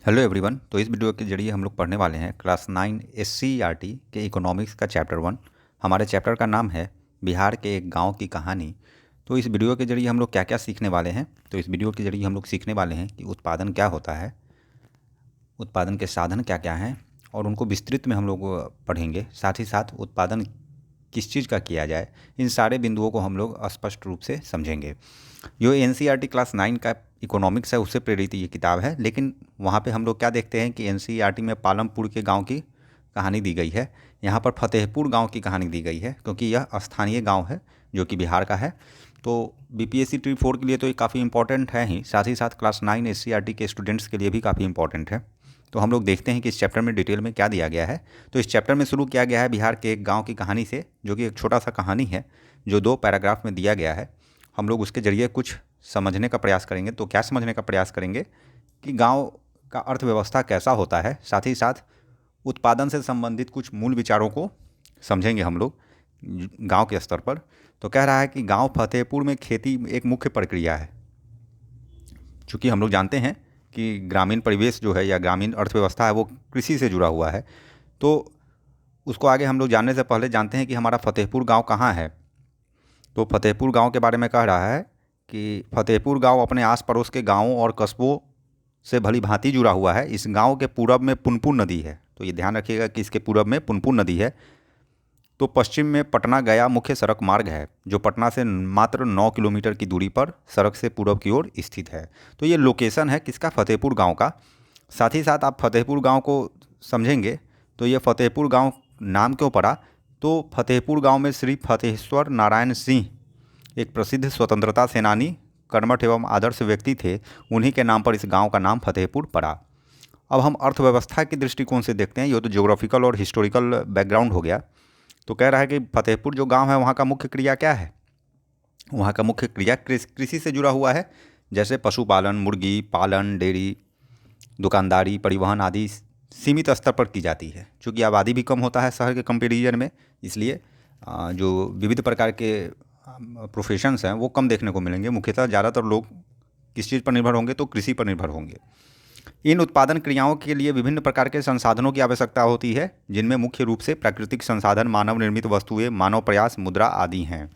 Hello everyone. तो इस video के जरिए हम लोग पढ़ने वाले हैं क्लास 9 एससीईआरटी के इकोनॉमिक्स का चैप्टर 1। हमारे चैप्टर का नाम है बिहार के एक गांव की कहानी। तो इस वीडियो के जरिए हम लोग क्या क्या सीखने वाले हैं, तो इस वीडियो के जरिए हम लोग सीखने वाले हैं कि उत्पादन क्या होता है, उत्पादन के साधन क्या क्या हैं, और उनको विस्तृत में हम लोग पढ़ेंगे। साथ ही साथ उत्पादन किस चीज़ का किया जाए, इन सारे बिंदुओं को हम लोग स्पष्ट रूप से समझेंगे। जो एनसीईआरटी क्लास 9 का इकोनॉमिक्स है उससे प्रेरित ये किताब है, लेकिन वहाँ पे हम लोग क्या देखते हैं कि एनसीईआरटी में पालमपुर के गांव की कहानी दी गई है, यहाँ पर फतेहपुर गांव की कहानी दी गई है, क्योंकि यह स्थानीय गांव है जो कि बिहार का है। तो बीपीएससी ट्री 4 के लिए तो ये काफ़ी इंपॉर्टेंट है ही, साथ ही साथ क्लास 9 एससीईआरटी के स्टूडेंट्स के लिए भी काफ़ी इंपॉर्टेंट है। तो हम लोग देखते हैं कि इस चैप्टर में डिटेल में क्या दिया गया है। तो इस चैप्टर में शुरू किया गया है बिहार के एक गांव की कहानी से, जो कि एक छोटा सा कहानी है जो 2 पैराग्राफ में दिया गया है। हम लोग उसके जरिए कुछ समझने का प्रयास करेंगे। तो क्या समझने का प्रयास करेंगे कि गांव का अर्थव्यवस्था कैसा होता है, साथ ही साथ उत्पादन से संबंधित कुछ मूल विचारों को समझेंगे हम लोग गांव के स्तर पर। तो कह रहा है कि गांव फतेहपुर में खेती एक मुख्य प्रक्रिया है। चूँकि हम लोग जानते हैं कि ग्रामीण परिवेश जो है या ग्रामीण अर्थव्यवस्था है वो कृषि से जुड़ा हुआ है। तो उसको आगे हम लोग जानने से पहले जानते हैं कि हमारा फतेहपुर गांव कहाँ है। तो फतेहपुर गांव के बारे में कह रहा है कि फतेहपुर गांव अपने आस पड़ोस के गांवों और कस्बों से भली भांति जुड़ा हुआ है। इस गांव के पूरब में पुनपुन नदी है। तो ये ध्यान रखिएगा कि इसके पूरब में पुनपुन नदी है। तो पश्चिम में पटना गया मुख्य सड़क मार्ग है, जो पटना से मात्र 9 किलोमीटर की दूरी पर सड़क से पूरब की ओर स्थित है। तो ये लोकेशन है किसका, फतेहपुर गांव का। साथ ही साथ आप फतेहपुर गांव को समझेंगे तो ये फतेहपुर गांव नाम क्यों पड़ा। तो फतेहपुर गांव में श्री फतेश्वर नारायण सिंह एक प्रसिद्ध स्वतंत्रता सेनानी, कर्मठ एवं आदर्श व्यक्ति थे। उन्हीं के नाम पर इस गांव का नाम फतेहपुर पड़ा। अब हम अर्थव्यवस्था के दृष्टिकोण से देखते हैं। ये तो ज्योग्राफिकल और हिस्टोरिकल बैकग्राउंड हो गया। तो कह रहा है कि फतेहपुर जो गांव है वहाँ का मुख्य क्रिया क्या है। वहाँ का मुख्य क्रिया कृषि से जुड़ा हुआ है, जैसे पशुपालन, मुर्गी पालन, डेयरी, दुकानदारी, परिवहन आदि सीमित स्तर पर की जाती है। चूँकि आबादी भी कम होता है शहर के कंपेरिजन में, इसलिए जो विविध प्रकार के प्रोफेशंस हैं वो कम देखने को मिलेंगे। मुख्यतः ज़्यादातर लोग किस चीज़ पर निर्भर होंगे, तो कृषि पर निर्भर होंगे। इन उत्पादन क्रियाओं के लिए विभिन्न प्रकार के संसाधनों की आवश्यकता होती है, जिनमें मुख्य रूप से प्राकृतिक संसाधन, मानव निर्मित वस्तुएं, मानव प्रयास, मुद्रा आदि हैं।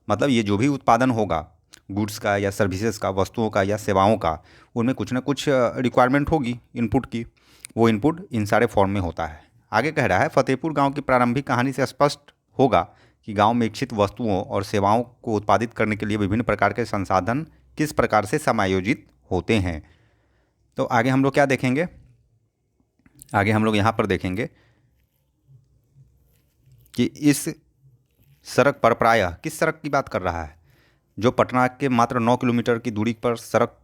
मतलब ये जो भी उत्पादन होगा गुड्स का या सर्विसेज का, वस्तुओं का या सेवाओं का, उनमें कुछ ना कुछ रिक्वायरमेंट होगी इनपुट की। वो इनपुट इन सारे फॉर्म में होता है। आगे कह रहा है फतेहपुर गांव की प्रारंभिक कहानी से स्पष्ट होगा कि गांव में इच्छित वस्तुओं और सेवाओं को उत्पादित करने के लिए विभिन्न प्रकार के संसाधन किस प्रकार से समायोजित होते हैं। तो आगे हम लोग क्या देखेंगे, आगे हम लोग यहाँ पर देखेंगे कि इस सड़क पर, प्रायः किस सड़क की बात कर रहा है, जो पटना के मात्र 9 किलोमीटर की दूरी पर सड़क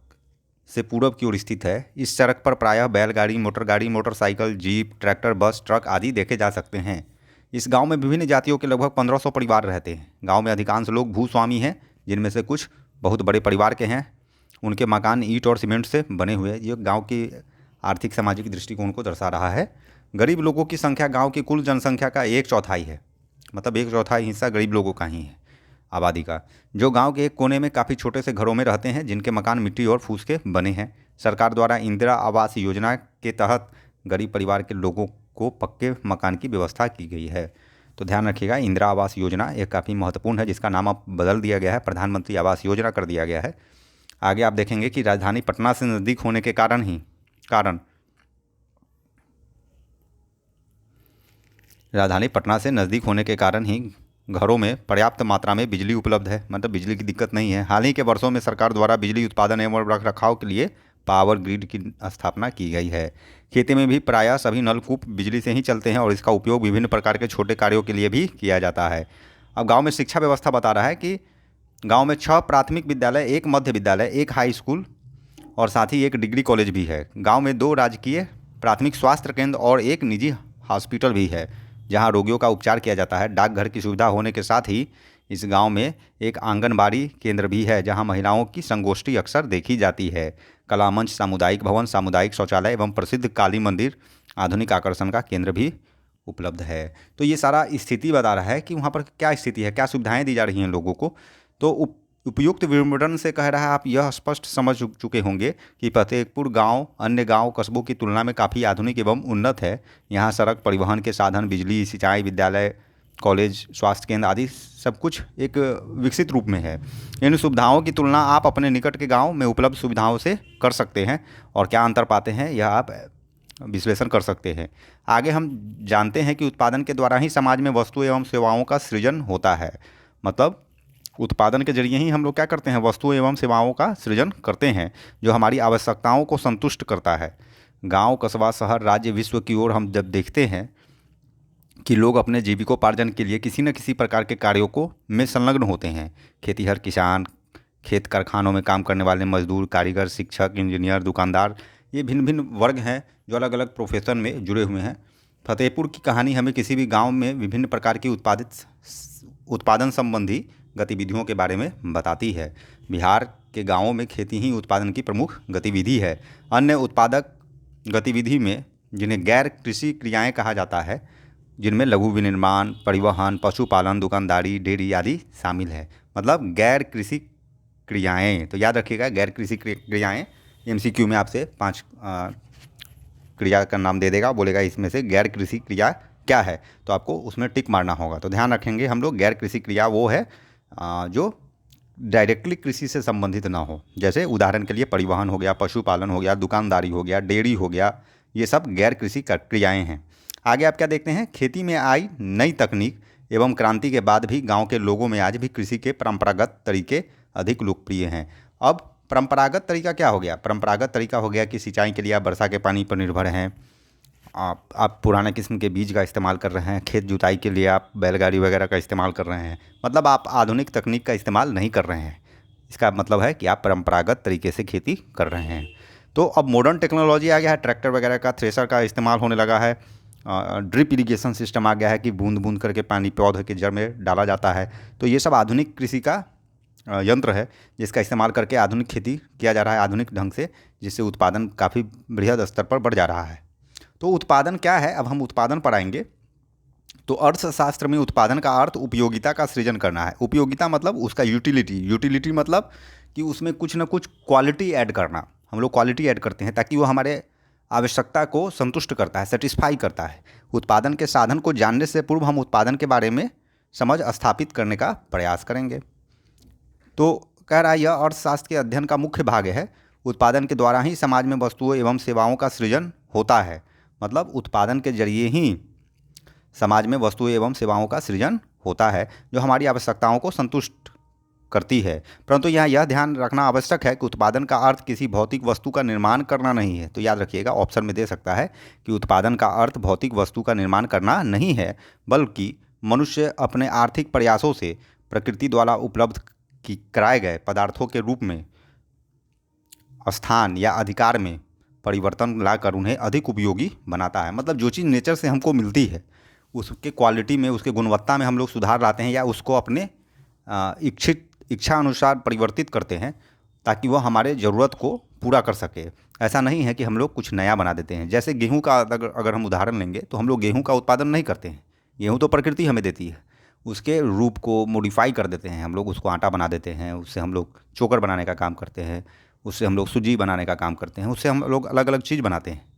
से पूरब की ओर स्थित है। इस सड़क पर प्रायः बैलगाड़ी, मोटरसाइकिल, जीप, ट्रैक्टर, बस, ट्रक आदि देखे जा सकते हैं। इस गांव में विभिन्न जातियों के लगभग 1500 परिवार रहते हैं। गांव में अधिकांश लोग भूस्वामी हैं, जिनमें से कुछ बहुत बड़े परिवार के हैं। उनके मकान ईंट और सीमेंट से बने हुए हैं। ये गांव की आर्थिक सामाजिक दृष्टिकोण को दर्शा रहा है। गरीब लोगों की संख्या गांव की कुल जनसंख्या का 1/4 है। मतलब 1/4 हिस्सा गरीब लोगों का ही है आबादी का, जो गांव के एक कोने में काफ़ी छोटे से घरों में रहते हैं, जिनके मकान मिट्टी और फूस के बने हैं। सरकार द्वारा इंदिरा आवास योजना के तहत गरीब परिवार के लोगों को पक्के मकान की व्यवस्था की गई है। तो ध्यान रखिएगा, इंदिरा आवास योजना एक काफ़ी महत्वपूर्ण है, जिसका नाम अब बदल दिया गया है, प्रधानमंत्री आवास योजना कर दिया गया है। आगे आप देखेंगे कि राजधानी पटना से नज़दीक होने के कारण राजधानी पटना से नज़दीक होने के कारण ही घरों में पर्याप्त मात्रा में बिजली उपलब्ध है। मतलब बिजली की दिक्कत नहीं है। हाल ही के वर्षों में सरकार द्वारा बिजली उत्पादन एवं रखरखाव के लिए पावर ग्रिड की स्थापना की गई है। खेती में भी प्रायः सभी नलकूप बिजली से ही चलते हैं और इसका उपयोग विभिन्न प्रकार के छोटे कार्यों के लिए भी किया जाता है। अब गांव में शिक्षा व्यवस्था बता रहा है कि गांव में 6 प्राथमिक विद्यालय, 1 मध्य विद्यालय, 1 हाई स्कूल और साथ ही 1 डिग्री कॉलेज भी है। गांव में 2 राजकीय प्राथमिक स्वास्थ्य केंद्र और 1 निजी हॉस्पिटल भी है, जहां रोगियों का उपचार किया जाता है। डाकघर की सुविधा होने के साथ ही इस गांव में एक आंगनबाड़ी केंद्र भी है, जहां महिलाओं की संगोष्ठी अक्सर देखी जाती है। कला मंच, सामुदायिक भवन, सामुदायिक शौचालय एवं प्रसिद्ध काली मंदिर आधुनिक आकर्षण का केंद्र भी उपलब्ध है। तो ये सारा स्थिति बता रहा है कि वहाँ पर क्या स्थिति है, क्या सुविधाएं दी जा रही हैं लोगों को। तो उपयुक्त विवरण से कह रहा है, आप यह स्पष्ट समझ चुके होंगे कि फतेहपुर गांव अन्य गांव कस्बों की तुलना में काफ़ी आधुनिक एवं उन्नत है। यहाँ सड़क, परिवहन के साधन, बिजली, सिंचाई, विद्यालय, कॉलेज, स्वास्थ्य केंद्र आदि सब कुछ एक विकसित रूप में है। इन सुविधाओं की तुलना आप अपने निकट के गांव में उपलब्ध सुविधाओं से कर सकते हैं और क्या अंतर पाते हैं यह आप विश्लेषण कर सकते हैं। आगे हम जानते हैं कि उत्पादन के द्वारा ही समाज में वस्तु एवं सेवाओं का सृजन होता है। मतलब उत्पादन के जरिए ही हम लोग क्या करते हैं, वस्तु एवं सेवाओं का सृजन करते हैं जो हमारी आवश्यकताओं को संतुष्ट करता है। गांव, कस्बा, शहर, राज्य, विश्व की ओर हम जब देखते हैं कि लोग अपने जीविकोपार्जन के लिए किसी न किसी प्रकार के कार्यों को में संलग्न होते हैं। खेतीहर किसान, खेत कारखानों में काम करने वाले मजदूर, कारीगर, शिक्षक, इंजीनियर, दुकानदार, ये भिन्न भिन्न वर्ग हैं जो अलग अलग प्रोफेशन में जुड़े हुए हैं। फतेहपुर की कहानी हमें किसी भी गांव में विभिन्न प्रकार की उत्पादन संबंधी गतिविधियों के बारे में बताती है। बिहार के गांवों में खेती ही उत्पादन की प्रमुख गतिविधि है। अन्य उत्पादक गतिविधि में जिन्हें गैर कृषि क्रियाएं कहा जाता है, जिनमें लघु विनिर्माण, परिवहन, पशुपालन, दुकानदारी, डेयरी आदि शामिल है। मतलब गैर कृषि क्रियाएं, तो याद रखिएगा गैर कृषि क्रियाएं। MCQ में आपसे 5 क्रिया का नाम दे देगा, बोलेगा इसमें से गैर कृषि क्रिया क्या है, तो आपको उसमें टिक मारना होगा। तो ध्यान रखेंगे हम लोग, गैर कृषि क्रिया वो है जो डायरेक्टली कृषि से संबंधित ना हो। जैसे उदाहरण के लिए परिवहन हो गया, पशुपालन हो गया, दुकानदारी हो गया, डेयरी हो गया, ये सब गैर कृषि क्रियाएं हैं। आगे आप क्या देखते हैं, खेती में आई नई तकनीक एवं क्रांति के बाद भी गांव के लोगों में आज भी कृषि के परंपरागत तरीके अधिक लोकप्रिय हैं। अब परंपरागत तरीका क्या हो गया, परंपरागत तरीका हो गया कि सिंचाई के लिए आप वर्षा के पानी पर निर्भर हैं, आप पुराने किस्म के बीज का इस्तेमाल कर रहे हैं, खेत जुताई के लिए आप बैलगाड़ी वगैरह का इस्तेमाल कर रहे हैं। मतलब आप आधुनिक तकनीक का इस्तेमाल नहीं कर रहे हैं। इसका मतलब है कि आप परंपरागत तरीके से खेती कर रहे हैं। तो अब मॉडर्न टेक्नोलॉजी आ गया है, ट्रैक्टर वगैरह का, थ्रेशर का इस्तेमाल होने लगा है, ड्रिप इरिगेशन सिस्टम आ गया है कि बूंद बूंद करके पानी पौधे के जड़ में डाला जाता है। तो ये सब आधुनिक कृषि का यंत्र है जिसका इस्तेमाल करके आधुनिक खेती किया जा रहा है आधुनिक ढंग से, जिससे उत्पादन काफ़ी बृहद स्तर पर बढ़ जा रहा है। तो उत्पादन क्या है, अब हम उत्पादन पर आएंगे। तो अर्थशास्त्र में उत्पादन का अर्थ उपयोगिता का सृजन करना है। उपयोगिता मतलब उसका यूटिलिटी, यूटिलिटी मतलब कि उसमें कुछ ना कुछ क्वालिटी ऐड करना। हम लोग क्वालिटी ऐड करते हैं ताकि वो हमारे आवश्यकता को संतुष्ट करता है, सेटिस्फाई करता है। उत्पादन के साधन को जानने से पूर्व हम उत्पादन के बारे में समझ स्थापित करने का प्रयास करेंगे। तो कह रहा है यह अर्थशास्त्र के अध्ययन का मुख्य भाग है। उत्पादन के द्वारा ही समाज में वस्तुओं एवं सेवाओं का सृजन होता है। मतलब उत्पादन के जरिए ही समाज में वस्तुओं एवं सेवाओं का सृजन होता है जो हमारी आवश्यकताओं को संतुष्ट करती है। परंतु यहाँ यह ध्यान रखना आवश्यक है कि उत्पादन का अर्थ किसी भौतिक वस्तु का निर्माण करना नहीं है। तो याद रखिएगा, ऑप्शन में दे सकता है कि उत्पादन का अर्थ भौतिक वस्तु का निर्माण करना नहीं है, बल्कि मनुष्य अपने आर्थिक प्रयासों से प्रकृति द्वारा उपलब्ध कराए गए पदार्थों के रूप में स्थान या अधिकार में परिवर्तन लाकर उन्हें अधिक उपयोगी बनाता है। मतलब जो चीज़ नेचर से हमको मिलती है उसके क्वालिटी में, उसके गुणवत्ता में हम लोग सुधार लाते हैं या उसको अपने इच्छा अनुसार परिवर्तित करते हैं ताकि वह हमारे ज़रूरत को पूरा कर सके। ऐसा नहीं है कि हम लोग कुछ नया बना देते हैं। जैसे गेहूं का अगर हम उदाहरण लेंगे तो हम लोग गेहूं का उत्पादन नहीं करते हैं। गेहूं तो प्रकृति हमें देती है, उसके रूप को मॉडिफाई कर देते हैं हम लोग, उसको आटा बना देते हैं, उससे हम लोग चोकर बनाने का काम करते हैं, उससे हम लोग सूजी बनाने का काम करते हैं, उससे हम लोग अलग अलग चीज़ बनाते हैं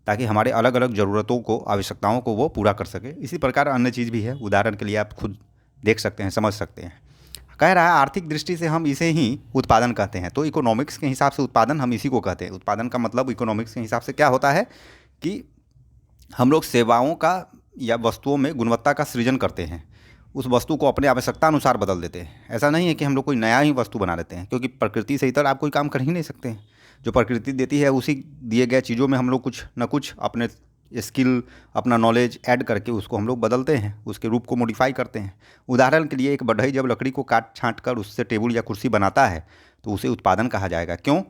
ताकि हमारे अलग अलग ज़रूरतों को, आवश्यकताओं को वो पूरा कर सके। इसी प्रकार अन्य चीज़ भी है, उदाहरण के लिए आप खुद देख सकते हैं, समझ सकते हैं। कह रहा है आर्थिक दृष्टि से हम इसे ही उत्पादन कहते हैं। तो इकोनॉमिक्स के हिसाब से उत्पादन हम इसी को कहते हैं। उत्पादन का मतलब इकोनॉमिक्स के हिसाब से क्या होता है कि हम लोग सेवाओं का या वस्तुओं में गुणवत्ता का सृजन करते हैं, उस वस्तु को अपने आवश्यकता अनुसार बदल देते हैं। ऐसा नहीं है कि हम लोग कोई नया ही वस्तु बना देते हैं, क्योंकि प्रकृति से इतर आप कोई काम कर ही नहीं सकते हैं। जो प्रकृति देती है उसी दिए गए चीज़ों में हम लोग कुछ न कुछ अपने स्किल, अपना नॉलेज ऐड करके उसको हम लोग बदलते हैं, उसके रूप को मॉडिफाई करते हैं। उदाहरण के लिए एक बढ़ई जब लकड़ी को काट छाँट कर उससे टेबल या कुर्सी बनाता है तो उसे उत्पादन कहा जाएगा। क्यों?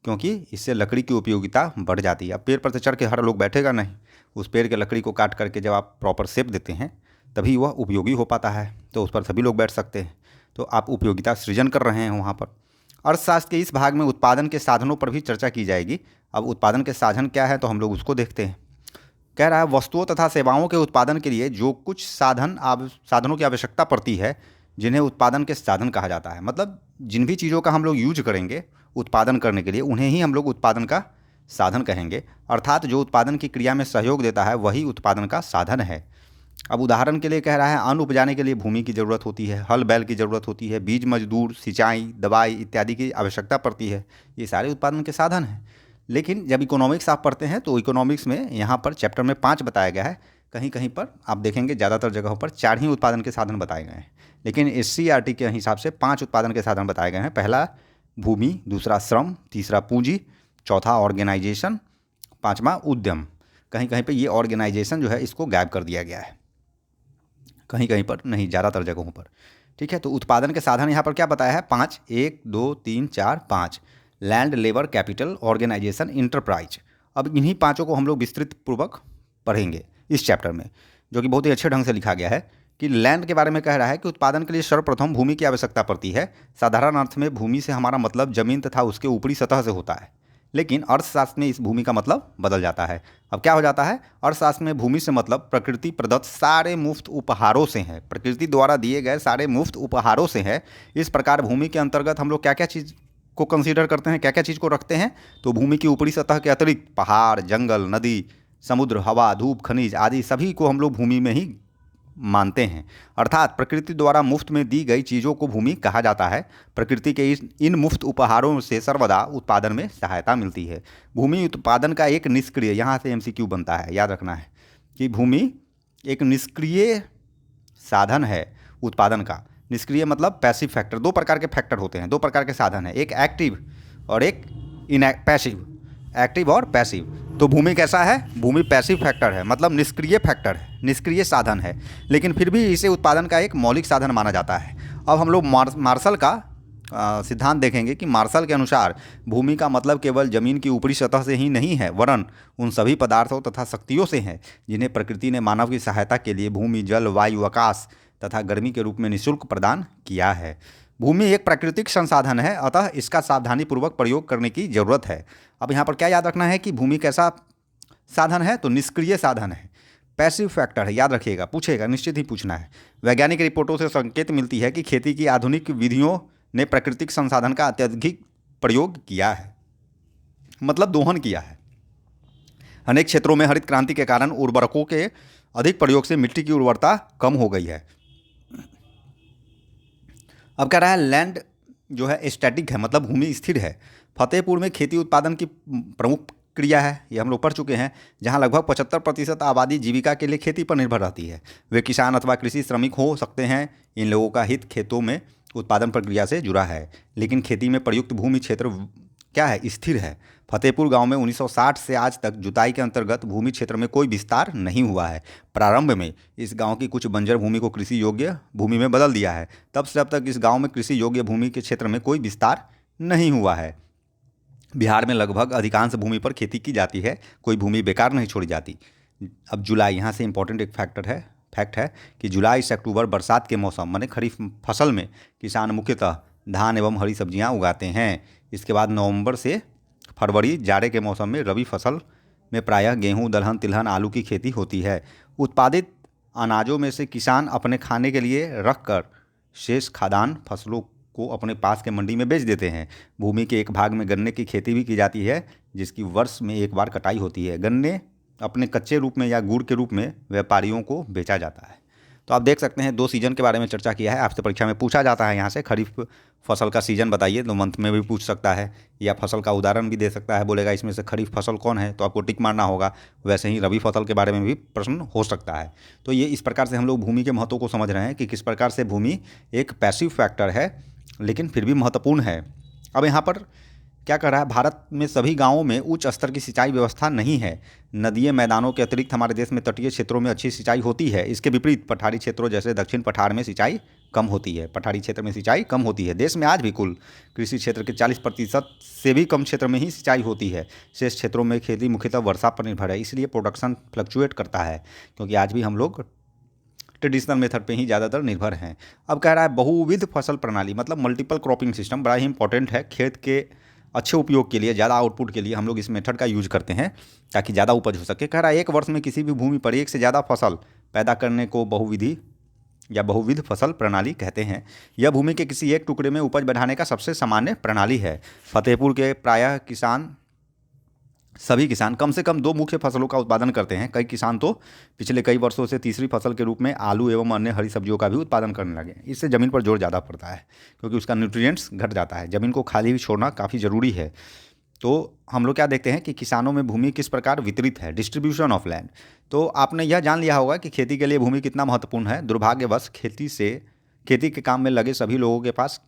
क्योंकि इससे लकड़ी की उपयोगिता बढ़ जाती है। अब पेड़ पर तो चढ़ के हर लोग बैठेगा नहीं, उस पेड़ के लकड़ी को काट करके जब आप प्रॉपर शेप देते हैं तभी वह उपयोगी हो पाता है, तो उस पर सभी लोग बैठ सकते हैं। तो आप उपयोगिता सृजन कर रहे हैं वहाँ पर। अर्थशास्त्र के इस भाग में उत्पादन के साधनों पर भी चर्चा की जाएगी। अब उत्पादन के साधन क्या है तो हम लोग उसको देखते हैं। कह रहा है वस्तुओं तथा सेवाओं के उत्पादन के लिए जो कुछ साधनों की आवश्यकता पड़ती है जिन्हें उत्पादन के साधन कहा जाता है। मतलब जिन भी चीज़ों का हम लोग यूज करेंगे उत्पादन करने के लिए उन्हें ही हम लोग उत्पादन का साधन कहेंगे। अर्थात जो उत्पादन की क्रिया में सहयोग देता है वही उत्पादन का साधन है। अब उदाहरण के लिए कह रहा है, अन्न उपजाने के लिए भूमि की ज़रूरत होती है, हल बैल की ज़रूरत होती है, बीज मजदूर, सिंचाई, दवाई इत्यादि की आवश्यकता पड़ती है। ये सारे उत्पादन के साधन हैं। लेकिन जब इकोनॉमिक्स आप पढ़ते हैं तो इकोनॉमिक्स में यहाँ पर चैप्टर में 5 बताया गया है। कहीं कहीं पर आप देखेंगे ज़्यादातर जगहों पर 4 ही उत्पादन के साधन बताए गए हैं, लेकिन SCERT के हिसाब से 5 उत्पादन के साधन बताए गए हैं। पहला भूमि, दूसरा श्रम, तीसरा पूंजी, चौथा ऑर्गेनाइजेशन, पाँचवा उद्यम। कहीं कहीं पर ये ऑर्गेनाइजेशन जो है इसको गायब कर दिया गया है, कहीं कहीं पर नहीं, ज़्यादातर जगहों पर। ठीक है, तो उत्पादन के साधन यहाँ पर क्या बताया है? 5, 1, 2, 3, 4, 5। Land, labour, capital, organisation, enterprise. अब इन्हीं पाँचों को हम लोग विस्तृत पूर्वक पढ़ेंगे इस चैप्टर में, जो कि बहुत ही अच्छे ढंग से लिखा गया है। कि लैंड के बारे में कह रहा है कि उत्पादन के लिए सर्वप्रथम भूमि की आवश्यकता पड़ती है। साधारण अर्थ में भूमि से हमारा मतलब जमीन तथा उसके ऊपरी सतह से होता है, लेकिन अर्थशास्त्र में इस भूमि का मतलब बदल जाता है। अब क्या हो जाता है? अर्थशास्त्र में भूमि से मतलब प्रकृति प्रदत्त सारे मुफ्त उपहारों से है, प्रकृति द्वारा दिए गए सारे मुफ्त उपहारों से है। इस प्रकार भूमि के अंतर्गत हम लोग क्या क्या चीज़ को कंसीडर करते हैं, क्या क्या चीज़ को रखते हैं? तो भूमि की ऊपरी सतह के अतिरिक्त पहाड़, जंगल, नदी, समुद्र, हवा, धूप, खनिज आदि सभी को हम लोग भूमि में ही मानते हैं। अर्थात प्रकृति द्वारा मुफ्त में दी गई चीज़ों को भूमि कहा जाता है। प्रकृति के इन मुफ्त उपहारों से सर्वदा उत्पादन में सहायता मिलती है। भूमि उत्पादन का एक निष्क्रिय, यहाँ से MCQ बनता है, याद रखना है कि भूमि एक निष्क्रिय साधन है उत्पादन का। निष्क्रिय मतलब पैसिव फैक्टर। दो प्रकार के फैक्टर होते हैं, दो प्रकार के साधन हैं, एक एक्टिव और एक पैसिव। एक्टिव और पैसिव। तो भूमि कैसा है? भूमि पैसिव फैक्टर है, मतलब निष्क्रिय फैक्टर है, निष्क्रिय साधन है, लेकिन फिर भी इसे उत्पादन का एक मौलिक साधन माना जाता है। अब हम लोग मार्शल का सिद्धांत देखेंगे कि मार्शल के अनुसार भूमि का मतलब केवल जमीन की ऊपरी सतह से ही नहीं है, वरन उन सभी पदार्थों तथा शक्तियों से है जिन्हें प्रकृति ने मानव की सहायता के लिए भूमि, जल, वायु, आकाश तथा गर्मी के रूप में निःशुल्क प्रदान किया है। भूमि एक प्राकृतिक संसाधन है, अतः इसका सावधानीपूर्वक प्रयोग करने की जरूरत है। अब यहाँ पर क्या याद रखना है कि भूमि कैसा साधन है? तो निष्क्रिय साधन है, पैसिव फैक्टर है। याद रखिएगा, पूछेगा, निश्चित ही पूछना है। वैज्ञानिक रिपोर्टों से संकेत मिलती है कि खेती की आधुनिक विधियों ने प्राकृतिक संसाधन का अत्यधिक प्रयोग किया है, मतलब दोहन किया है। अनेक क्षेत्रों में हरित क्रांति के कारण उर्वरकों के अधिक प्रयोग से मिट्टी की उर्वरता कम हो गई है। अब कह रहा है लैंड जो है स्टैटिक है, मतलब भूमि स्थिर है। फतेहपुर में खेती उत्पादन की प्रमुख क्रिया है, ये हम लोग पढ़ चुके हैं, जहाँ लगभग 75% आबादी जीविका के लिए खेती पर निर्भर रहती है। वे किसान अथवा कृषि श्रमिक हो सकते हैं। इन लोगों का हित खेतों में उत्पादन प्रक्रिया से जुड़ा है, लेकिन खेती में प्रयुक्त भूमि क्षेत्र क्या है? स्थिर है। फतेहपुर गांव में 1960 से आज तक जुताई के अंतर्गत भूमि क्षेत्र में कोई विस्तार नहीं हुआ है। प्रारंभ में इस गांव की कुछ बंजर भूमि को कृषि योग्य भूमि में बदल दिया है। तब से अब तक इस गांव में कृषि योग्य भूमि के क्षेत्र में कोई विस्तार नहीं हुआ है। बिहार में लगभग अधिकांश भूमि पर खेती की जाती है, कोई भूमि बेकार नहीं छोड़ी जाती। अब जुलाई, यहाँ से इंपॉर्टेंट एक फैक्ट है कि जुलाई से अक्टूबर बरसात के मौसम माने खरीफ फसल में किसान मुख्यतः धान एवं हरी सब्जियां उगाते हैं। इसके बाद नवंबर से फरवरी जाड़े के मौसम में रबी फसल में प्रायः गेहूं, दलहन, तिलहन, आलू की खेती होती है। उत्पादित अनाजों में से किसान अपने खाने के लिए रखकर शेष खाद्यान्न फसलों को अपने पास के मंडी में बेच देते हैं। भूमि के एक भाग में गन्ने की खेती भी की जाती है, जिसकी वर्ष में एक बार कटाई होती है। गन्ने अपने कच्चे रूप में या गुड़ के रूप में व्यापारियों को बेचा जाता है। तो आप देख सकते हैं 2 सीजन के बारे में चर्चा किया है। आपसे परीक्षा में पूछा जाता है यहाँ से खरीफ फसल का सीजन बताइए, तो मंथ में भी पूछ सकता है, या फसल का उदाहरण भी दे सकता है, बोलेगा इसमें से खरीफ फसल कौन है, तो आपको टिक मारना होगा। वैसे ही रबी फसल के बारे में भी प्रश्न हो सकता है। तो ये इस प्रकार से हम लोग भूमि के महत्व को समझ रहे हैं कि किस प्रकार से भूमि एक पैसिव फैक्टर है, लेकिन फिर भी महत्वपूर्ण है। अब यहाँ पर क्या कर रहा है? भारत में सभी गांवों में उच्च स्तर की सिंचाई व्यवस्था नहीं है। नदियों, मैदानों के अतिरिक्त हमारे देश में तटीय क्षेत्रों में अच्छी सिंचाई होती है। इसके विपरीत पठारी क्षेत्रों जैसे दक्षिण पठार में सिंचाई कम होती है। पठारी क्षेत्र में सिंचाई कम होती है। देश में आज भी कुल कृषि क्षेत्र के 40% से भी कम क्षेत्र में ही सिंचाई होती है। शेष क्षेत्रों में खेती मुख्यतः वर्षा पर निर्भर है, इसलिए प्रोडक्शन फ्लक्चुएट करता है, क्योंकि आज भी हम लोग ट्रेडिशनल मेथड पे ही ज़्यादातर निर्भर हैं। अब कह रहा है बहुविध फसल प्रणाली, मतलब मल्टीपल क्रॉपिंग सिस्टम बड़ा ही इंपॉर्टेंट है। खेत के अच्छे उपयोग के लिए, ज़्यादा आउटपुट के लिए हम लोग इस मेथड का यूज करते हैं ताकि ज़्यादा उपज हो सके। कह रहा है एक वर्ष में किसी भी भूमि पर एक से ज़्यादा फसल पैदा करने को बहुविधि या बहुविध फसल प्रणाली कहते हैं। यह भूमि के किसी एक टुकड़े में उपज बढ़ाने का सबसे सामान्य प्रणाली है। फतेहपुर के प्रायः सभी किसान कम से कम 2 मुख्य फसलों का उत्पादन करते हैं। कई किसान तो पिछले कई वर्षों से तीसरी फसल के रूप में आलू एवं अन्य हरी सब्जियों का भी उत्पादन करने लगे हैं। इससे ज़मीन पर जोर ज़्यादा पड़ता है क्योंकि उसका न्यूट्रिएंट्स घट जाता है। ज़मीन को खाली भी छोड़ना काफ़ी ज़रूरी है। तो हम लोग क्या देखते हैं कि किसानों में भूमि किस प्रकार वितरित है, डिस्ट्रीब्यूशन ऑफ लैंड। तो आपने यह जान लिया होगा कि खेती के लिए भूमि कितना महत्वपूर्ण है। दुर्भाग्यवश खेती के काम में लगे सभी लोगों के पास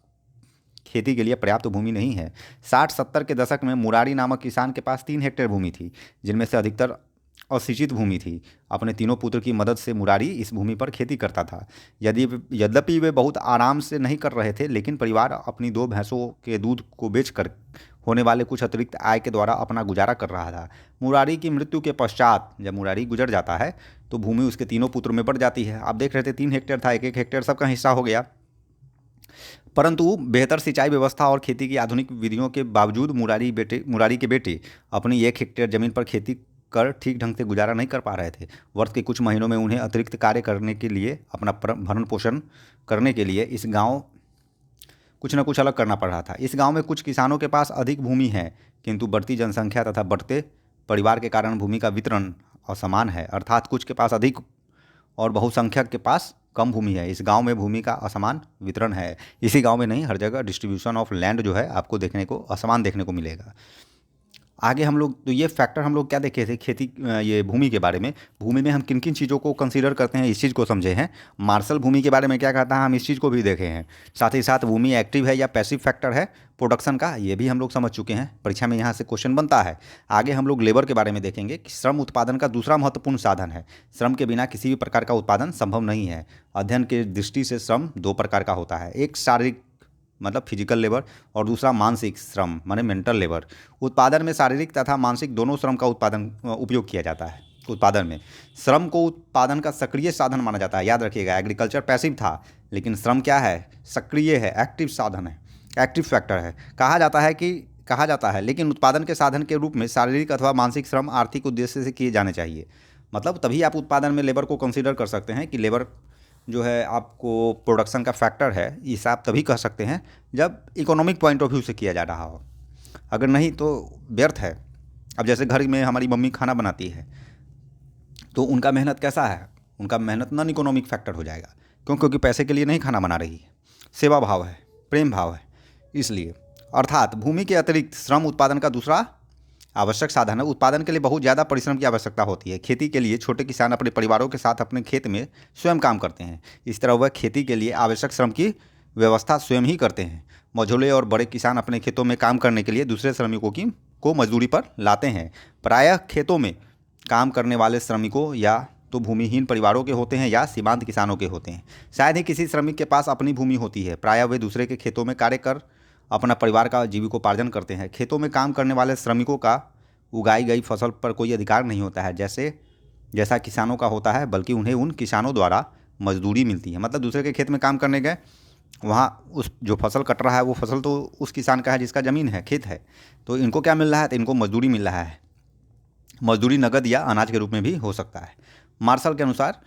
खेती के लिए पर्याप्त भूमि नहीं है। 60-70 के दशक में मुरारी नामक किसान के पास 3 हेक्टेयर भूमि थी, जिनमें से अधिकतर असिंचित भूमि थी। अपने तीनों पुत्र की मदद से मुरारी इस भूमि पर खेती करता था। यद्यपि वे बहुत आराम से नहीं कर रहे थे, लेकिन परिवार अपनी 2 भैंसों के दूध को बेचकर होने वाले कुछ अतिरिक्त आय के द्वारा अपना गुजारा कर रहा था। मुरारी की मृत्यु के पश्चात जब मुरारी गुजर जाता है तो भूमि उसके तीनों पुत्र में बढ़ जाती है। आप देख रहे थे 3 हेक्टेयर था, 1-1 हेक्टेयर सबका हिस्सा हो गया। परंतु बेहतर सिंचाई व्यवस्था और खेती की आधुनिक विधियों के बावजूद मुरारी के बेटे अपनी 1 हेक्टेयर जमीन पर खेती कर ठीक ढंग से गुजारा नहीं कर पा रहे थे। वर्ष के कुछ महीनों में उन्हें अतिरिक्त कार्य करने के लिए, अपना भरण पोषण करने के लिए इस गांव कुछ न कुछ अलग करना पड़ रहा था। इस गांव में कुछ किसानों के पास अधिक भूमि है, किंतु बढ़ती जनसंख्या तथा बढ़ते परिवार के कारण भूमि का वितरण असमान है। अर्थात कुछ के पास अधिक और बहुसंख्यक के पास कम भूमि है। इस गांव में भूमि का असमान वितरण है। इसी गांव में नहीं, हर जगह डिस्ट्रीब्यूशन ऑफ लैंड जो है आपको देखने को असमान देखने को मिलेगा। आगे हम लोग तो ये फैक्टर हम लोग क्या देखे थे ये भूमि के बारे में। भूमि में हम किन किन चीज़ों को कंसीडर करते हैं इस चीज़ को समझे हैं। मार्शल भूमि के बारे में क्या कहता है हम इस चीज़ को भी देखे हैं। साथ ही साथ भूमि एक्टिव है या पैसिव फैक्टर है प्रोडक्शन का, ये भी हम लोग समझ चुके हैं। परीक्षा में यहाँ से क्वेश्चन बनता है। आगे हम लोग लेबर के बारे में देखेंगे कि श्रम उत्पादन का दूसरा महत्वपूर्ण साधन है। श्रम के बिना किसी भी प्रकार का उत्पादन संभव नहीं है। अध्ययन के दृष्टि से श्रम 2 प्रकार का होता है, एक शारीरिक मतलब फिजिकल लेबर और दूसरा मानसिक श्रम माने मेंटल लेबर। उत्पादन में शारीरिक तथा मानसिक दोनों श्रम का उपयोग किया जाता है। उत्पादन में श्रम को उत्पादन का सक्रिय साधन माना जाता है। याद रखिएगा, एग्रीकल्चर पैसिव था, लेकिन श्रम क्या है, सक्रिय है, एक्टिव साधन है, एक्टिव फैक्टर है। कहा जाता है लेकिन उत्पादन के साधन के रूप में शारीरिक अथवा मानसिक श्रम आर्थिक उद्देश्य से किए जाने चाहिए। मतलब तभी आप उत्पादन में लेबर को कंसीडर कर सकते हैं कि लेबर जो है आपको प्रोडक्शन का फैक्टर है। इसे आप तभी कह सकते हैं जब इकोनॉमिक पॉइंट ऑफ व्यू से किया जा रहा हो, अगर नहीं तो व्यर्थ है। अब जैसे घर में हमारी मम्मी खाना बनाती है तो उनका मेहनत कैसा है, उनका मेहनत नॉन इकोनॉमिक फैक्टर हो जाएगा। क्योंकि पैसे के लिए नहीं खाना बना रही है, सेवा भाव है, प्रेम भाव है, इसलिए। अर्थात भूमि के अतिरिक्त श्रम उत्पादन का दूसरा आवश्यक साधन है। उत्पादन के लिए बहुत ज़्यादा परिश्रम की आवश्यकता होती है। खेती के लिए छोटे किसान अपने परिवारों के साथ अपने खेत में स्वयं काम करते हैं। इस तरह वह खेती के लिए आवश्यक श्रम की व्यवस्था स्वयं ही करते हैं। मझोले और बड़े किसान अपने खेतों में काम करने के लिए दूसरे श्रमिकों को मजदूरी पर लाते हैं। प्रायः खेतों में काम करने वाले श्रमिकों या तो भूमिहीन परिवारों के होते हैं या सीमांत किसानों के होते हैं। शायद ही किसी श्रमिक के पास अपनी भूमि होती है। प्रायः वे दूसरे के खेतों में कार्य कर अपना परिवार का जीविकोपार्जन करते हैं। खेतों में काम करने वाले श्रमिकों का उगाई गई फसल पर कोई अधिकार नहीं होता है जैसा किसानों का होता है, बल्कि उन्हें उन किसानों द्वारा मजदूरी मिलती है। मतलब दूसरे के खेत में काम करने गए, वहाँ उस जो फसल कट रहा है वो फसल तो उस किसान का है जिसका ज़मीन है, खेत है, तो इनको क्या मिल रहा है, तो इनको मजदूरी मिल रहा है। मजदूरी नगद या अनाज के रूप में भी हो सकता है। मार्शल के अनुसार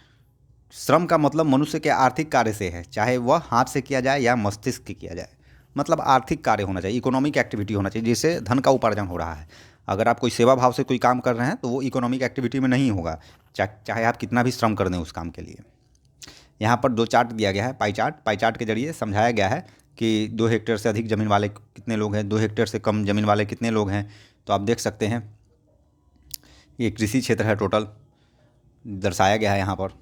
श्रम का मतलब मनुष्य के आर्थिक कार्य से है, चाहे वह हाथ से किया जाए या मस्तिष्क से किया जाए। मतलब आर्थिक कार्य होना चाहिए, इकोनॉमिक एक्टिविटी होना चाहिए, जिससे धन का उपार्जन हो रहा है। अगर आप कोई सेवा भाव से कोई काम कर रहे हैं तो वो इकोनॉमिक एक्टिविटी में नहीं होगा, चाहे आप कितना भी श्रम कर दें उस काम के लिए। यहाँ पर 2 चार्ट दिया गया है, पाई चार्ट के जरिए समझाया गया है कि 2 हेक्टेयर से अधिक ज़मीन वाले कितने लोग हैं, 2 हेक्टेयर से कम ज़मीन वाले कितने लोग हैं। तो आप देख सकते हैं ये कृषि क्षेत्र है, टोटल दर्शाया गया है यहाँ पर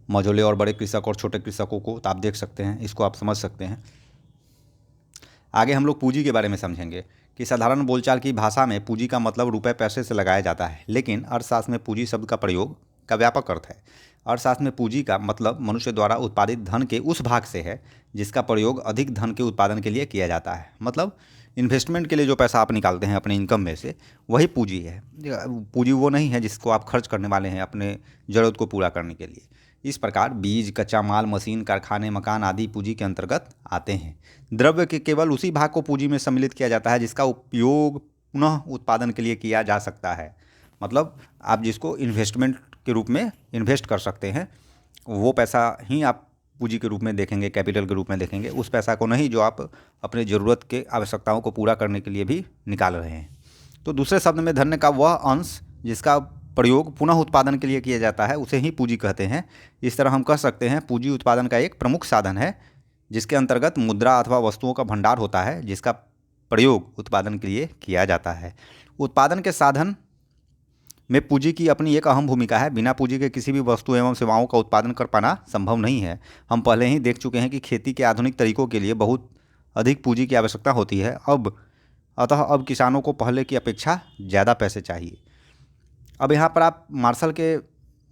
मझोले और बड़े कृषक और छोटे कृषकों को। तो आप देख सकते हैं, इसको आप समझ सकते हैं। आगे हम लोग पूंजी के बारे में समझेंगे कि साधारण बोलचाल की भाषा में पूंजी का मतलब रुपए पैसे से लगाया जाता है, लेकिन अर्थशास्त्र में पूंजी शब्द का प्रयोग का व्यापक अर्थ है। अर्थशास्त्र में पूंजी का मतलब मनुष्य द्वारा उत्पादित धन के उस भाग से है जिसका प्रयोग अधिक धन के उत्पादन के लिए किया जाता है। मतलब इन्वेस्टमेंट के लिए जो पैसा आप निकालते हैं अपने इनकम में से, वही पूंजी है। पूंजी वो नहीं है जिसको आप खर्च करने वाले हैं अपने ज़रूरत को पूरा करने के लिए। इस प्रकार बीज, कच्चा माल, मशीन, कारखाने, मकान आदि पूंजी के अंतर्गत आते हैं। द्रव्य के केवल उसी भाग को पूंजी में सम्मिलित किया जाता है जिसका उपयोग पुनः उत्पादन के लिए किया जा सकता है। मतलब आप जिसको इन्वेस्टमेंट के रूप में इन्वेस्ट कर सकते हैं, वो पैसा ही आप पूंजी के रूप में देखेंगे, कैपिटल के रूप में देखेंगे, उस पैसा को नहीं जो आप अपने ज़रूरत के आवश्यकताओं को पूरा करने के लिए भी निकाल रहे हैं। तो दूसरे शब्द में धन्य का वह अंश जिसका प्रयोग पुनः उत्पादन के लिए किया जाता है उसे ही पूंजी कहते हैं। इस तरह हम कह सकते हैं पूंजी उत्पादन का एक प्रमुख साधन है जिसके अंतर्गत मुद्रा अथवा वस्तुओं का भंडार होता है जिसका प्रयोग उत्पादन के लिए किया जाता है। उत्पादन के साधन में पूंजी की अपनी एक अहम भूमिका है। बिना पूंजी के किसी भी वस्तु एवं सेवाओं का उत्पादन कर पाना संभव नहीं है। हम पहले ही देख चुके हैं कि खेती के आधुनिक तरीकों के लिए बहुत अधिक पूंजी की आवश्यकता होती है। अब किसानों को पहले की अपेक्षा ज़्यादा पैसे चाहिए। अब यहाँ पर आप मार्शल के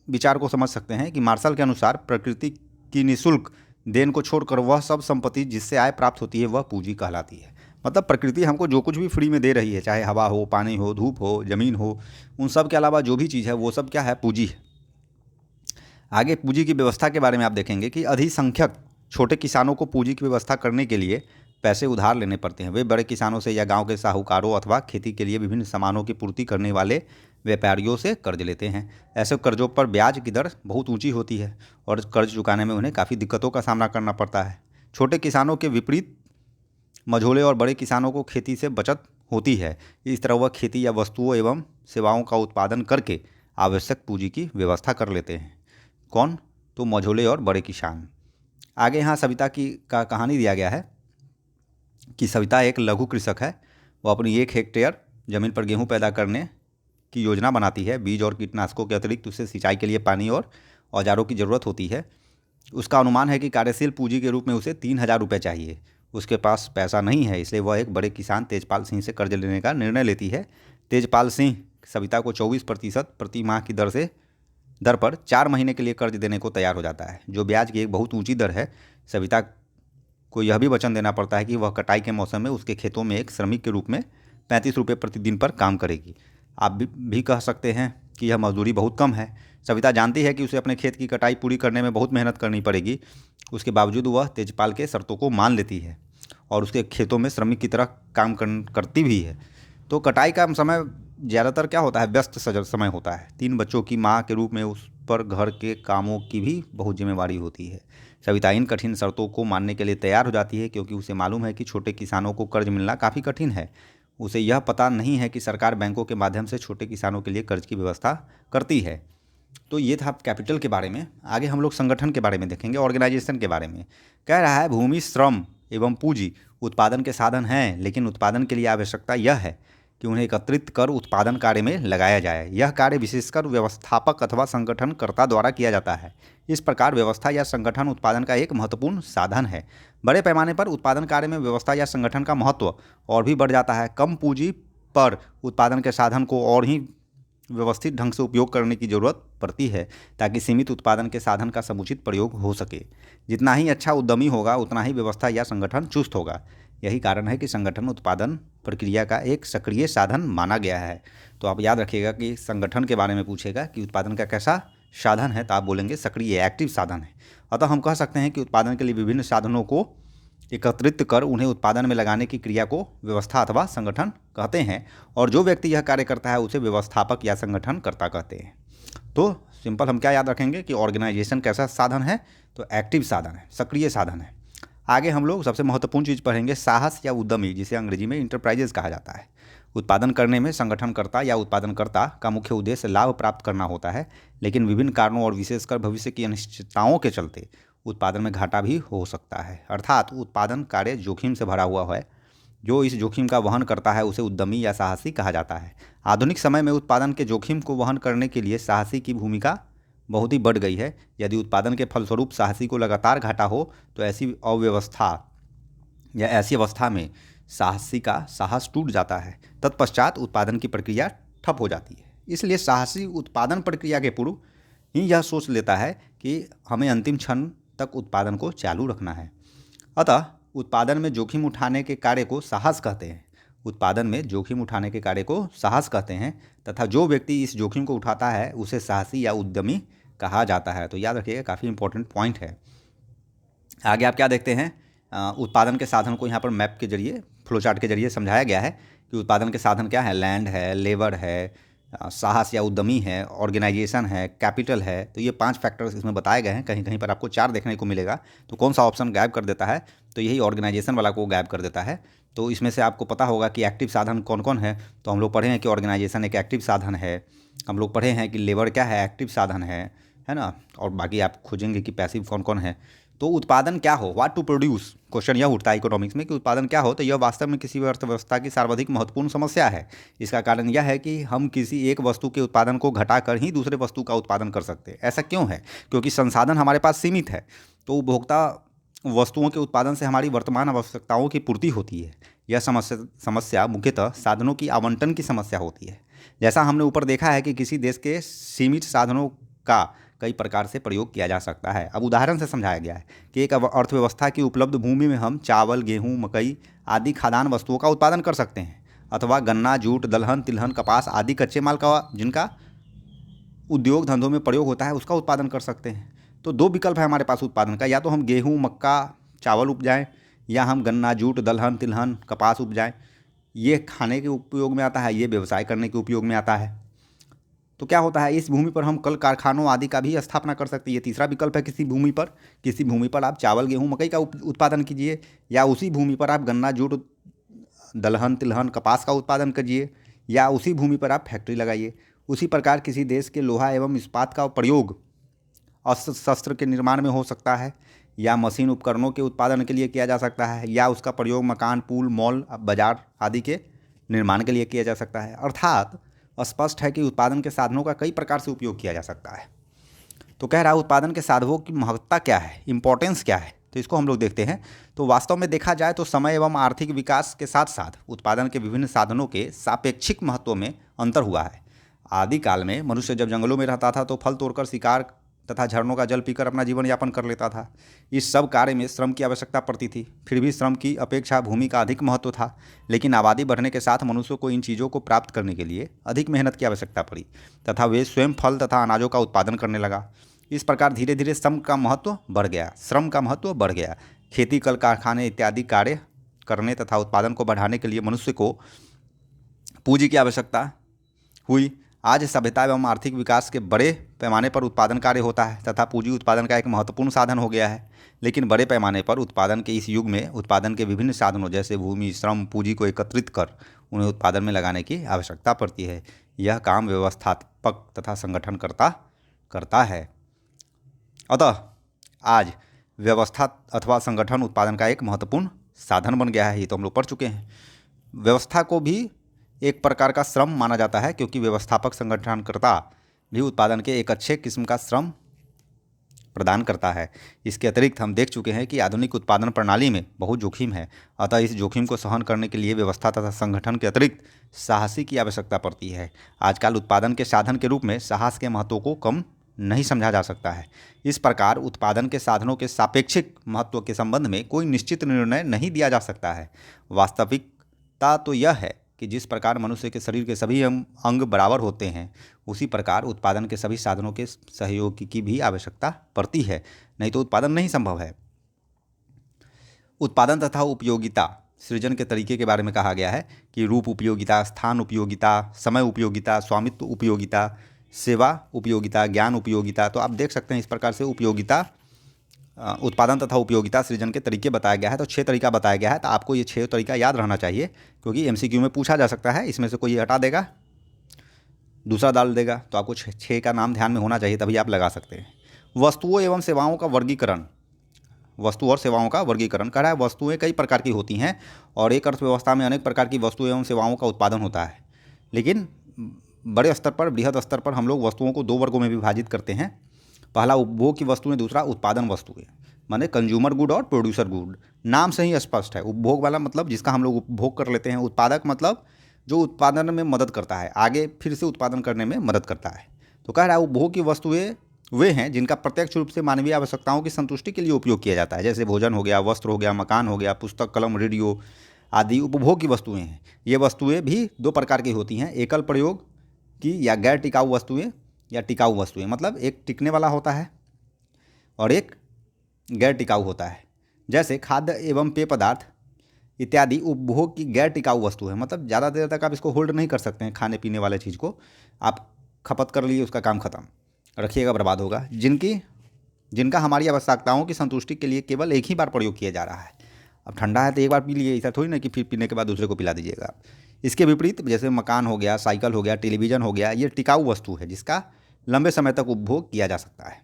विचार को समझ सकते हैं कि मार्शल के अनुसार प्रकृति की निःशुल्क देन को छोड़कर वह सब संपत्ति जिससे आय प्राप्त होती है वह पूंजी कहलाती है। मतलब प्रकृति हमको जो कुछ भी फ्री में दे रही है, चाहे हवा हो, पानी हो, धूप हो, ज़मीन हो, उन सब के अलावा जो भी चीज़ है वो सब क्या है, पूंजी है। आगे पूंजी की व्यवस्था के बारे में आप देखेंगे कि अधिसंख्यक छोटे किसानों को पूंजी की व्यवस्था करने के लिए पैसे उधार लेने पड़ते हैं। वे बड़े किसानों से या गांव के साहूकारों अथवा खेती के लिए विभिन्न सामानों की पूर्ति करने वाले व्यापारियों से कर्ज लेते हैं। ऐसे कर्जों पर ब्याज की दर बहुत ऊंची होती है और कर्ज चुकाने में उन्हें काफ़ी दिक्कतों का सामना करना पड़ता है। छोटे किसानों के विपरीत मझोले और बड़े किसानों को खेती से बचत होती है। इस तरह वह खेती या वस्तुओं एवं सेवाओं का उत्पादन करके आवश्यक पूंजी की व्यवस्था कर लेते हैं। कौन? तो मझोले और बड़े किसान। आगे यहाँ सविता की कहानी दिया गया है कि सविता एक लघु कृषक है। वो अपनी 1 हेक्टेयर ज़मीन पर गेहूँ पैदा करने की योजना बनाती है। बीज और कीटनाशकों के अतिरिक्त उसे सिंचाई के लिए पानी और औजारों की ज़रूरत होती है। उसका अनुमान है कि कार्यशील पूंजी के रूप में उसे 3,000 रुपये चाहिए। उसके पास पैसा नहीं है, इसलिए वह एक बड़े किसान तेजपाल सिंह से कर्ज लेने का निर्णय लेती है। तेजपाल सिंह सविता को 24% प्रति माह की दर पर 4 महीने के लिए कर्ज देने को तैयार हो जाता है, जो ब्याज की एक बहुत ऊंची दर है। सविता को यह भी वचन देना पड़ता है कि वह कटाई के मौसम में उसके खेतों में एक श्रमिक के रूप में 35 रुपये प्रतिदिन पर काम करेगी। आप भी कह सकते हैं कि यह मजदूरी बहुत कम है। सविता जानती है कि उसे अपने खेत की कटाई पूरी करने में बहुत मेहनत करनी पड़ेगी। उसके बावजूद वह तेजपाल के शर्तों को मान लेती है और उसके खेतों में श्रमिक की तरह काम करती भी है। तो कटाई का समय ज़्यादातर क्या होता है, व्यस्त समय होता है। 3 बच्चों की माँ के रूप में उस पर घर के कामों की भी बहुत जिम्मेवारी होती है। सविता इन कठिन शर्तों को मानने के लिए तैयार हो जाती है क्योंकि उसे मालूम है कि छोटे किसानों को कर्ज मिलना काफ़ी कठिन है। उसे यह पता नहीं है कि सरकार बैंकों के माध्यम से छोटे किसानों के लिए कर्ज की व्यवस्था करती है। तो ये था कैपिटल के बारे में। आगे हम लोग संगठन के बारे में देखेंगे, ऑर्गेनाइजेशन के बारे में। कह रहा है भूमि, श्रम एवं पूंजी उत्पादन के साधन हैं, लेकिन उत्पादन के लिए आवश्यकता यह है कि उन्हें एकत्रित कर उत्पादन कार्य में लगाया जाए। यह कार्य विशेषकर व्यवस्थापक अथवा संगठनकर्ता द्वारा किया जाता है। इस प्रकार व्यवस्था या संगठन उत्पादन का एक महत्वपूर्ण साधन है। बड़े पैमाने पर उत्पादन कार्य में व्यवस्था या संगठन का महत्व और भी बढ़ जाता है। कम पूंजी पर उत्पादन के साधन को और ही व्यवस्थित ढंग से उपयोग करने की ज़रूरत पड़ती है ताकि सीमित उत्पादन के साधन का समुचित प्रयोग हो सके। जितना ही अच्छा उद्यमी होगा उतना ही व्यवस्था या संगठन चुस्त होगा। यही कारण है कि संगठन उत्पादन प्रक्रिया का एक सक्रिय साधन माना गया है। तो आप याद रखिएगा कि संगठन के बारे में पूछेगा कि उत्पादन का कैसा साधन है, तो आप बोलेंगे सक्रिय, एक्टिव साधन है। अतः हम कह सकते हैं कि उत्पादन के लिए विभिन्न साधनों को एकत्रित कर उन्हें उत्पादन में लगाने की क्रिया को व्यवस्था अथवा संगठन कहते हैं, और जो व्यक्ति यह कार्य करता है उसे व्यवस्थापक या संगठनकर्ता कहते हैं। तो सिंपल हम क्या याद रखेंगे कि ऑर्गेनाइजेशन कैसा साधन है, तो एक्टिव साधन है, सक्रिय साधन है। आगे हम लोग सबसे महत्वपूर्ण चीज़ पढ़ेंगे, साहस या उद्यमी, जिसे अंग्रेजी में इंटरप्राइजेज कहा जाता है। उत्पादन करने में संगठनकर्ता या उत्पादनकर्ता का मुख्य उद्देश्य लाभ प्राप्त करना होता है, लेकिन विभिन्न कारणों और विशेषकर भविष्य की अनिश्चितताओं के चलते उत्पादन में घाटा भी हो सकता है। अर्थात उत्पादन कार्य जोखिम से भरा हुआ है। जो इस जोखिम का वहन करता है उसे उद्यमी या साहसी कहा जाता है। आधुनिक समय में उत्पादन के जोखिम को वहन करने के लिए साहसी की भूमिका बहुत ही बढ़ गई है। यदि उत्पादन के फलस्वरूप साहसी को लगातार घाटा हो तो ऐसी अवस्था में साहसी का साहस टूट जाता है। तत्पश्चात उत्पादन की प्रक्रिया ठप हो जाती है। इसलिए साहसी उत्पादन प्रक्रिया के पूर्व ही यह सोच लेता है कि हमें अंतिम क्षण तक उत्पादन को चालू रखना है। अतः उत्पादन में जोखिम उठाने के कार्य को साहस कहते हैं। उत्पादन में जोखिम उठाने के कार्य को साहस कहते हैं तथा जो व्यक्ति इस जोखिम को उठाता है उसे साहसी या उद्यमी कहा जाता है। तो याद रखिएगा, काफ़ी इंपॉर्टेंट पॉइंट है। आगे आप क्या देखते हैं, उत्पादन के साधन को यहाँ पर मैप के जरिए, फ्लो चार्ट के जरिए समझाया गया है कि उत्पादन के साधन क्या है। लैंड है, लेबर है, साहस या उद्यमी है, ऑर्गेनाइजेशन है, कैपिटल है। तो ये 5 फैक्टर्स इसमें बताए गए हैं। कहीं कहीं पर आपको 4 देखने को मिलेगा। तो कौन सा ऑप्शन गायब कर देता है? तो यही ऑर्गेनाइजेशन वाला को गायब कर देता है। तो इसमें से आपको पता होगा कि एक्टिव साधन कौन कौन है। तो हम लोग पढ़े हैं कि ऑर्गेनाइजेशन एक एक्टिव साधन है। हम लोग पढ़े हैं कि लेबर क्या है, एक्टिव साधन है ना। और बाकी आप खोजेंगे कि पैसिव कौन कौन है। तो उत्पादन क्या हो, व्हाट टू प्रोड्यूस, क्वेश्चन यह उठता है इकोनॉमिक्स में कि उत्पादन क्या हो। तो यह वास्तव में किसी भी अर्थव्यवस्था की सर्वाधिक महत्वपूर्ण समस्या है। इसका कारण यह है कि हम किसी एक वस्तु के उत्पादन को घटाकर ही दूसरे वस्तु का उत्पादन कर सकते हैं। ऐसा क्यों है? क्योंकि संसाधन हमारे पास सीमित है। तो उपभोक्ता वस्तुओं के उत्पादन से हमारी वर्तमान आवश्यकताओं की पूर्ति होती है। यह समस्या मुख्यतः साधनों की आवंटन की समस्या होती है। जैसा हमने ऊपर देखा है कि किसी देश के सीमित साधनों का कई प्रकार से प्रयोग किया जा सकता है। अब उदाहरण से समझाया गया है कि एक अर्थव्यवस्था की उपलब्ध भूमि में हम चावल, गेहूं, मकई आदि खाद्यान्न वस्तुओं का उत्पादन कर सकते हैं, अथवा गन्ना, जूट, दलहन, तिलहन, कपास आदि कच्चे माल का जिनका उद्योग धंधों में प्रयोग होता है उसका उत्पादन कर सकते हैं। तो 2 विकल्प है हमारे पास उत्पादन का, या तो हम गेहूँ, मक्का, चावल उपजाएं, या हम गन्ना, जूट, दलहन, तिलहन, कपास उपजाएं। ये खाने के उपयोग में आता है, ये व्यवसाय करने के उपयोग में आता है। तो क्या होता है, इस भूमि पर हम कल कारखानों आदि का भी स्थापना कर सकते हैं। ये तीसरा विकल्प है। किसी भूमि पर आप चावल, गेहूँ, मकई का उत्पादन कीजिए, या उसी भूमि पर आप गन्ना, जूट, दलहन, तिलहन, कपास का उत्पादन कीजिए, या उसी भूमि पर आप फैक्ट्री लगाइए। उसी प्रकार किसी देश के लोहा एवं इस्पात का प्रयोग अस्त्र शस्त्र के निर्माण में हो सकता है, या मशीन उपकरणों के उत्पादन के लिए किया जा सकता है, या उसका प्रयोग मकान, पुल, मॉल, बाजार आदि के निर्माण के लिए किया जा सकता है। अर्थात स्पष्ट है कि उत्पादन के साधनों का कई प्रकार से उपयोग किया जा सकता है। तो कह रहा है उत्पादन के साधनों की महत्ता क्या है, इंपॉर्टेंस क्या है। तो इसको हम लोग देखते हैं। तो वास्तव में देखा जाए तो समय एवं आर्थिक विकास के साथ साथ उत्पादन के विभिन्न साधनों के सापेक्षिक महत्व में अंतर हुआ है। आदिकाल में मनुष्य जब जंगलों में रहता था तो फल तोड़कर, शिकार तथा झरनों का जल पीकर अपना जीवन यापन कर लेता था। इस सब कार्य में श्रम की आवश्यकता पड़ती थी। फिर भी श्रम की अपेक्षा भूमि का अधिक महत्व था। लेकिन आबादी बढ़ने के साथ मनुष्य को इन चीज़ों को प्राप्त करने के लिए अधिक मेहनत की आवश्यकता पड़ी तथा वे स्वयं फल तथा अनाजों का उत्पादन करने लगा। इस प्रकार धीरे धीरे श्रम का महत्व बढ़ गया। खेती, कल कारखाने इत्यादि कार्य करने तथा उत्पादन को बढ़ाने के लिए मनुष्य को पूंजी की आवश्यकता हुई। आज सभ्यता एवं आर्थिक विकास के बड़े पैमाने पर उत्पादन कार्य होता है तथा पूंजी उत्पादन का एक महत्वपूर्ण साधन हो गया है। लेकिन बड़े पैमाने पर उत्पादन के इस युग में उत्पादन के विभिन्न साधनों जैसे भूमि, श्रम, पूंजी को एकत्रित कर उन्हें उत्पादन में लगाने की आवश्यकता पड़ती है। यह काम व्यवस्थापक तथा संगठनकर्ता करता है। अतः आज व्यवस्था अथवा संगठन उत्पादन का एक महत्वपूर्ण साधन बन गया है। ये तो हम लोग पढ़ चुके हैं। व्यवस्था को भी एक प्रकार का श्रम माना जाता है, क्योंकि व्यवस्थापक संगठनकर्ता भी उत्पादन के एक अच्छे किस्म का श्रम प्रदान करता है। इसके अतिरिक्त हम देख चुके हैं कि आधुनिक उत्पादन प्रणाली में बहुत जोखिम है। अतः इस जोखिम को सहन करने के लिए व्यवस्था तथा संगठन के अतिरिक्त साहसी की आवश्यकता पड़ती है। आजकल उत्पादन के साधन के रूप में साहस के महत्व को कम नहीं समझा जा सकता है। इस प्रकार उत्पादन के साधनों के सापेक्षिक महत्व के संबंध में कोई निश्चित निर्णय नहीं दिया जा सकता है। वास्तविकता तो यह है कि जिस प्रकार मनुष्य के शरीर के सभी अंग बराबर होते हैं, उसी प्रकार उत्पादन के सभी साधनों के सहयोग की भी आवश्यकता पड़ती है, नहीं तो उत्पादन नहीं संभव है। उत्पादन तथा उपयोगिता सृजन के तरीके के बारे में कहा गया है कि रूप उपयोगिता, स्थान उपयोगिता, समय उपयोगिता, स्वामित्व उपयोगिता, सेवा उपयोगिता, ज्ञान उपयोगिता। तो आप देख सकते हैं इस प्रकार से उपयोगिता, उत्पादन तथा उपयोगिता सृजन के तरीके बताया गया है। तो 6 तरीका बताया गया है। तो आपको ये 6 तरीका याद रहना चाहिए, क्योंकि एमसीक्यू में पूछा जा सकता है। इसमें से कोई हटा देगा, दूसरा डाल देगा, तो आपको 6 का नाम ध्यान में होना चाहिए, तभी आप लगा सकते हैं। वस्तुओं एवं सेवाओं का वर्गीकरण। वस्तु और सेवाओं का वर्गीकरण करा है। वस्तुएं कई प्रकार की होती हैं और एक अर्थव्यवस्था में अनेक प्रकार की वस्तुएं एवं सेवाओं का उत्पादन होता है। लेकिन बड़े स्तर पर, बृहद स्तर पर हम लोग वस्तुओं को 2 वर्गों में विभाजित करते हैं। पहला उपभोग की वस्तुएं, दूसरा उत्पादन वस्तुएं, माने कंज्यूमर गुड और प्रोड्यूसर गुड। नाम से ही स्पष्ट है। उपभोग वाला मतलब जिसका हम लोग उपभोग कर लेते हैं। उत्पादक मतलब जो उत्पादन में मदद करता है, आगे फिर से उत्पादन करने में मदद करता है। तो कह रहा है उपभोग की वस्तुएं वे हैं जिनका प्रत्यक्ष रूप से मानवीय आवश्यकताओं की संतुष्टि के लिए उपयोग किया जाता है, जैसे भोजन हो गया, वस्त्र हो गया, मकान हो गया, पुस्तक, कलम, रेडियो आदि उपभोग की वस्तुएं हैं। ये वस्तुएं भी 2 प्रकार की होती हैं, एकल प्रयोग की या गैर टिकाऊ वस्तुएं, या टिकाऊ वस्तुएं। मतलब एक टिकने वाला होता है और एक गैर टिकाऊ होता है। जैसे खाद्य एवं पेय पदार्थ इत्यादि उपभोग की गैर टिकाऊ वस्तु है। मतलब ज़्यादा देर तक आप इसको होल्ड नहीं कर सकते हैं, खाने पीने वाले चीज़ को आप खपत कर लिए, उसका काम खत्म, रखिएगा बर्बाद होगा। जिनका हमारी आवश्यकताओं की संतुष्टि के लिए केवल एक ही बार प्रयोग किया जा रहा है। अब ठंडा है तो एक बार पी लिए, ऐसा थोड़ी ना कि फिर पीने के बाद दूसरे को पिला दीजिएगा। इसके विपरीत जैसे मकान हो गया, साइकिल हो गया, टेलीविज़न हो गया, ये टिकाऊ वस्तु है जिसका लंबे समय तक उपभोग किया जा सकता है।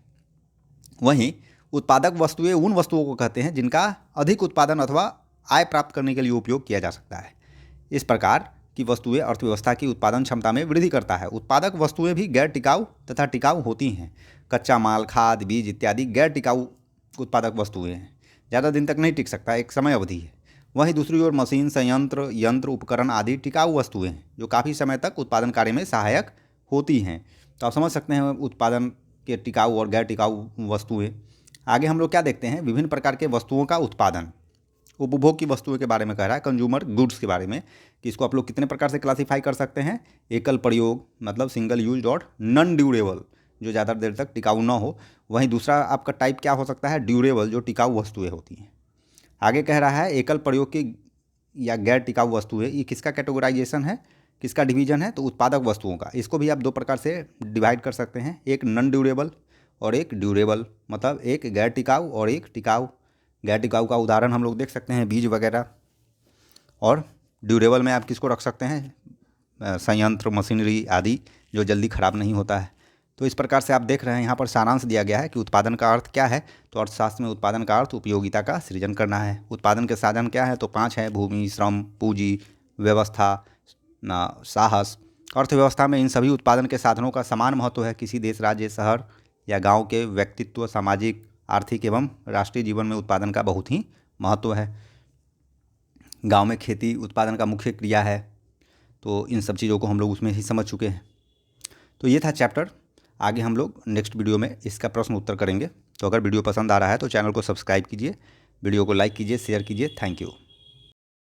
वहीं उत्पादक वस्तुएं उन वस्तुओं को कहते हैं जिनका अधिक उत्पादन अथवा आय प्राप्त करने के लिए उपयोग किया जा सकता है। इस प्रकार की वस्तुएं अर्थव्यवस्था की उत्पादन क्षमता में वृद्धि करता है। उत्पादक वस्तुएं भी गैर टिकाऊ तथा टिकाऊ होती हैं। कच्चा माल, खाद, बीज इत्यादि गैर टिकाऊ उत्पादक वस्तुएं हैं, ज़्यादा दिन तक नहीं टिक सकता, एक समय अवधि है। वहीं दूसरी ओर मशीन, संयंत्र, यंत्र, उपकरण आदि टिकाऊ वस्तुएं हैं जो काफ़ी समय तक उत्पादन कार्य में सहायक होती हैं। तो आप समझ सकते हैं उत्पादन के टिकाऊ और गैर टिकाऊ वस्तुएं। आगे हम लोग क्या देखते हैं, विभिन्न प्रकार के वस्तुओं का उत्पादन। उपभोग की वस्तुओं के बारे में कह रहा है, कंज्यूमर गुड्स के बारे में, कि इसको आप लोग कितने प्रकार से क्लासीफाई कर सकते हैं। एकल प्रयोग मतलब सिंगल यूज, और नॉन ड्यूरेबल जो ज़्यादा देर तक टिकाऊ ना हो। वहीं दूसरा आपका टाइप क्या हो सकता है, ड्यूरेबल जो टिकाऊ वस्तुएं होती हैं। आगे कह रहा है एकल प्रयोग की या गैर टिकाऊ वस्तुएं, ये किसका कैटेगराइजेशन है, किसका डिवीजन है, तो उत्पादक वस्तुओं का। इसको भी आप दो प्रकार से डिवाइड कर सकते हैं, एक नॉन ड्यूरेबल और एक ड्यूरेबल। मतलब एक गैर टिकाऊ और एक टिकाऊ। गैर टिकाऊ का उदाहरण हम लोग देख सकते हैं बीज वगैरह, और ड्यूरेबल में आप किसको रख सकते हैं, संयंत्र, मशीनरी आदि जो जल्दी ख़राब नहीं होता है। तो इस प्रकार से आप देख रहे हैं, यहाँ पर सारांश दिया गया है कि उत्पादन का अर्थ क्या है। तो अर्थशास्त्र में उत्पादन का अर्थ उपयोगिता का सृजन करना है। उत्पादन के साधन क्या है, तो 5 है, भूमि, श्रम, पूंजी, व्यवस्था, साहस। अर्थव्यवस्था में इन सभी उत्पादन के साधनों का समान महत्व है। किसी देश, राज्य, शहर या गांव के व्यक्तित्व, सामाजिक, आर्थिक एवं राष्ट्रीय जीवन में उत्पादन का बहुत ही महत्व है। गांव में खेती उत्पादन का मुख्य क्रिया है। तो इन सब चीज़ों को हम लोग उसमें ही समझ चुके हैं। तो ये था चैप्टर। आगे हम लोग नेक्स्ट वीडियो में इसका प्रश्न उत्तर करेंगे। तो अगर वीडियो पसंद आ रहा है तो चैनल को सब्सक्राइब कीजिए, वीडियो को लाइक कीजिए, शेयर कीजिए। Thank you.